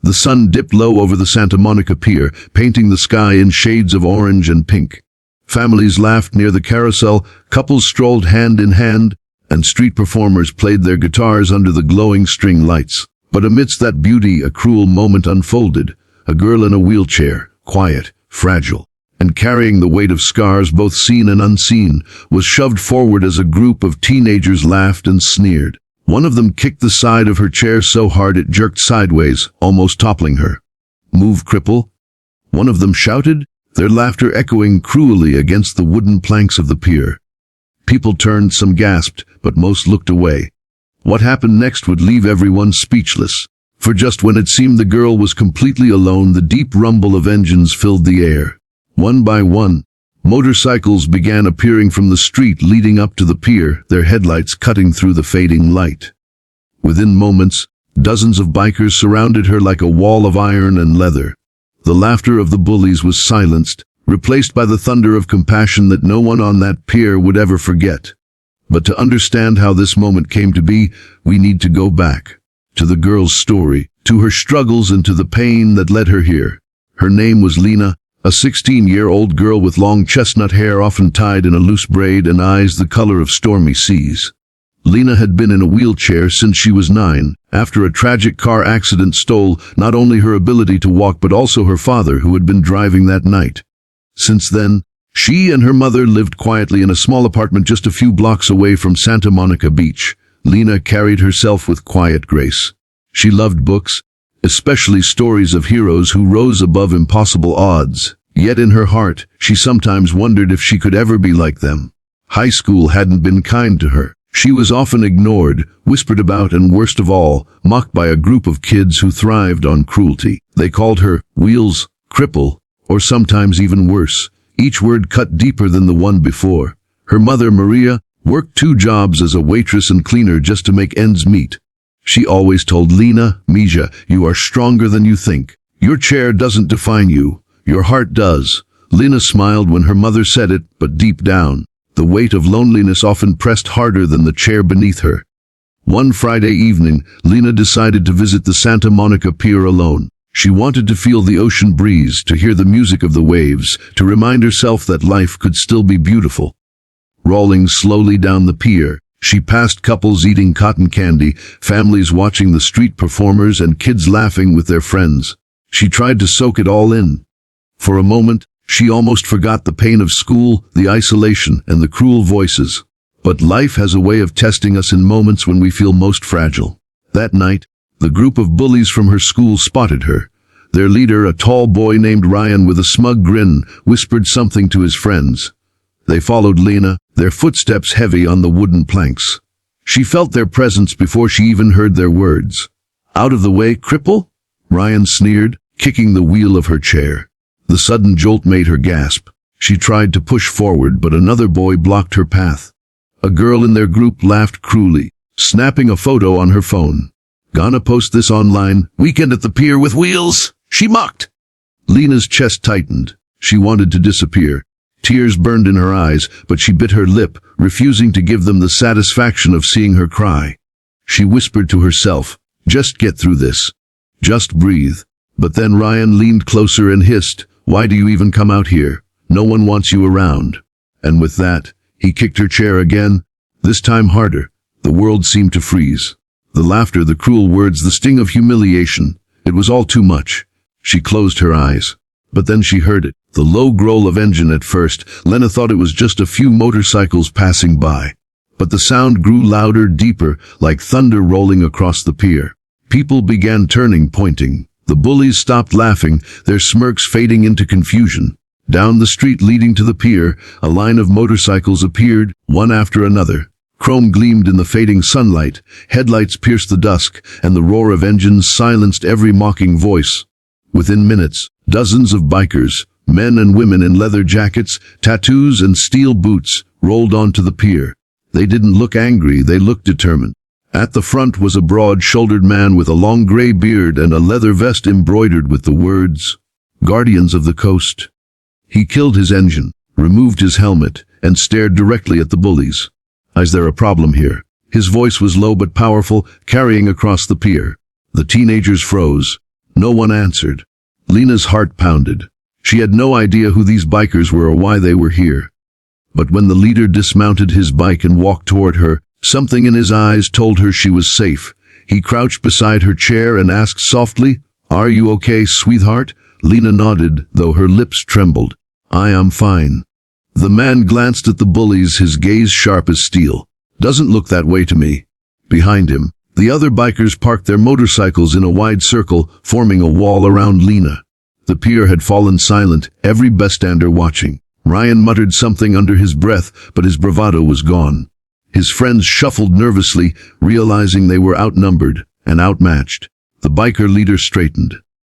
The sun dipped low over the Santa Monica Pier, painting the sky in shades of orange and pink. Families laughed near the carousel, couples strolled hand in hand, and street performers played their guitars under the glowing string lights. But amidst that beauty, a cruel moment unfolded. A girl in a wheelchair, quiet, fragile, and carrying the weight of scars both seen and unseen, was shoved forward as a group of teenagers laughed and sneered. One of them kicked the side of her chair so hard it jerked sideways, almost toppling her. "Move, cripple!" one of them shouted, their laughter echoing cruelly against the wooden planks of the pier. People turned, some gasped, but most looked away. What happened next would leave everyone speechless. For just when it seemed the girl was completely alone, the deep rumble of engines filled the air. One by one, motorcycles began appearing from the street leading up to the pier, their headlights cutting through the fading light. Within moments, dozens of bikers surrounded her like a wall of iron and leather. The laughter of the bullies was silenced, replaced by the thunder of compassion that no one on that pier would ever forget. But to understand how this moment came to be, we need to go back to the girl's story, to her struggles and to the pain that led her here. Her name was Lena, a 16-year-old girl with long chestnut hair often tied in a loose braid and eyes the color of stormy seas. Lena had been in a wheelchair since she was 9, after a tragic car accident stole not only her ability to walk but also her father, who had been driving that night. Since then, she and her mother lived quietly in a small apartment just a few blocks away from Santa Monica Beach. Lena carried herself with quiet grace. She loved books, especially stories of heroes who rose above impossible odds. Yet in her heart, she sometimes wondered if she could ever be like them. High school hadn't been kind to her. She was often ignored, whispered about, and worst of all, mocked by a group of kids who thrived on cruelty. They called her Wheels, Cripple, or sometimes even worse. Each word cut deeper than the one before. Her mother, Maria, worked 2 jobs as a waitress and cleaner just to make ends meet. She always told Lena, "Misha, you are stronger than you think. Your chair doesn't define you. Your heart does." Lena smiled when her mother said it, but deep down, the weight of loneliness often pressed harder than the chair beneath her. One Friday evening, Lena decided to visit the Santa Monica Pier alone. She wanted to feel the ocean breeze, to hear the music of the waves, to remind herself that life could still be beautiful. Rolling slowly down the pier, she passed couples eating cotton candy, families watching the street performers, and kids laughing with their friends. She tried to soak it all in. For a moment, she almost forgot the pain of school, the isolation, and the cruel voices. But life has a way of testing us in moments when we feel most fragile. That night, the group of bullies from her school spotted her. Their leader, a tall boy named Ryan with a smug grin, whispered something to his friends. They followed Lena, their footsteps heavy on the wooden planks. She felt their presence before she even heard their words. "Out of the way, cripple?" Ryan sneered, kicking the wheel of her chair. The sudden jolt made her gasp. She tried to push forward, but another boy blocked her path. A girl in their group laughed cruelly, snapping a photo on her phone. "Gonna post this online, weekend at the pier with Wheels," she mocked. Lena's chest tightened. She wanted to disappear. Tears burned in her eyes, but she bit her lip, refusing to give them the satisfaction of seeing her cry. She whispered to herself, "Just get through this. Just breathe." But then Ryan leaned closer and hissed, "Why do you even come out here? No one wants you around." And with that, he kicked her chair again, this time harder. The world seemed to freeze. The laughter, the cruel words, the sting of humiliation. It was all too much. She closed her eyes. But then she heard it. The low growl of engine at first. Lena thought it was just a few motorcycles passing by. But the sound grew louder, deeper, like thunder rolling across the pier. People began turning, pointing. The bullies stopped laughing, their smirks fading into confusion. Down the street leading to the pier, a line of motorcycles appeared, one after another. Chrome gleamed in the fading sunlight, headlights pierced the dusk, and the roar of engines silenced every mocking voice. Within minutes, dozens of bikers, men and women in leather jackets, tattoos, and steel boots, rolled onto the pier. They didn't look angry, they looked determined. At the front was a broad-shouldered man with a long gray beard and a leather vest embroidered with the words, "Guardians of the Coast." He killed his engine, removed his helmet, and stared directly at the bullies. "Is there a problem here?" His voice was low but powerful, carrying across the pier. The teenagers froze. No one answered. Lena's heart pounded. She had no idea who these bikers were or why they were here. But when the leader dismounted his bike and walked toward her, something in his eyes told her she was safe. He crouched beside her chair and asked softly, "Are you okay, sweetheart?" Lena nodded, though her lips trembled. "I am fine." The man glanced at the bullies, his gaze sharp as steel. "Doesn't look that way to me." Behind him, the other bikers parked their motorcycles in a wide circle, forming a wall around Lena. The pier had fallen silent, every bystander watching. Ryan muttered something under his breath, but his bravado was gone. His friends shuffled nervously, realizing they were outnumbered and outmatched. The biker leader straightened.